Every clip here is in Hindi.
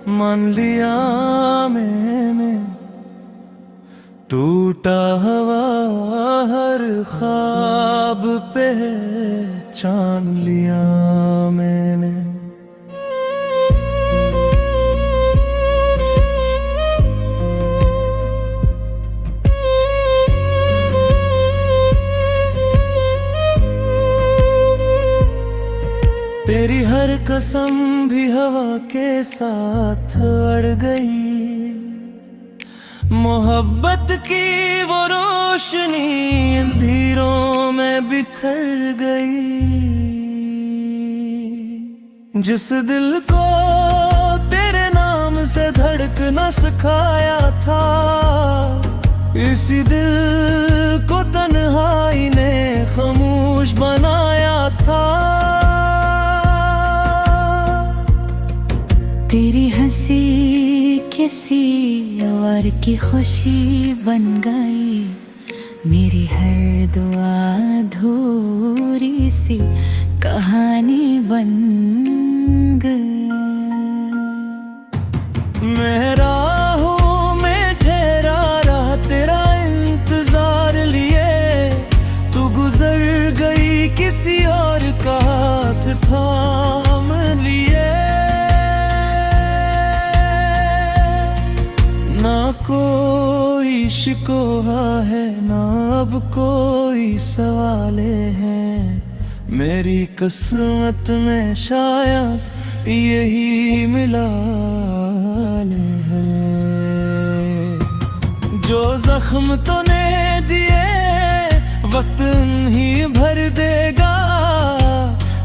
मान लिया मैंने, टूटा हुआ हर ख्वाब पहचान लिया मैंने। तेरी हर कसम भी हवा के साथ अड़ गई, मोहब्बत की वो रोशनी अंधेरों में बिखर गई। जिस दिल को तेरे नाम से धड़कना सिखाया था, इसी दिल को तन्हाई ने खामोश बनाया था। तेरी हंसी किसी और की खुशी बन गई, मेरी हर दुआ अधूरी सी कहानी बन गई। मैं राहों में ठहरा रहा तेरा इंतजार लिए, तू गुजर गई किसी और का हाथ थाम लिए। ना कोई शिकवा है ना अब कोई सवाले है, मेरी किस्मत में शायद यही मिला है। जो जख्म तूने दिए वक्त नहीं भर देगा,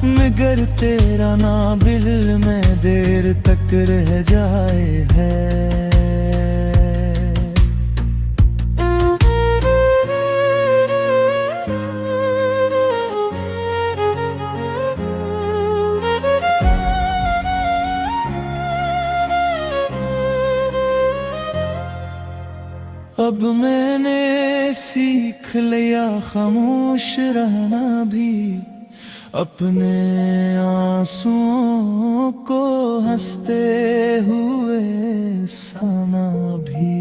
मगर तेरा ना दिल में देर तक रह जाए है। अब मैंने सीख लिया खामोश रहना भी, अपने आंसुओं को हंसते हुए सहना भी।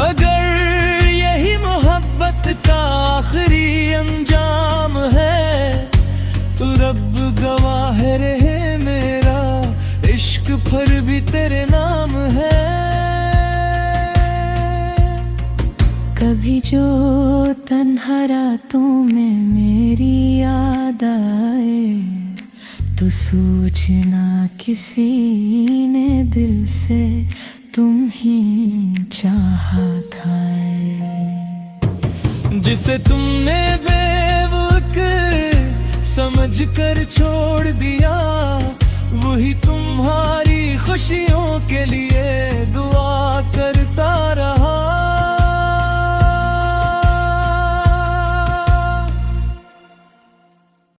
अगर यही मोहब्बत का आखिरी अंजाम है, तो रब गवाह रहे मेरा इश्क फिर भी तेरे नाम है। कभी जो तन्हा रातों में मेरी याद आए, तो सोचना किसी ने दिल से तुम ही चाहा था। जिसे तुमने बेवकूफ समझ कर छोड़ दिया, वही तुम्हारी खुशियों के लिए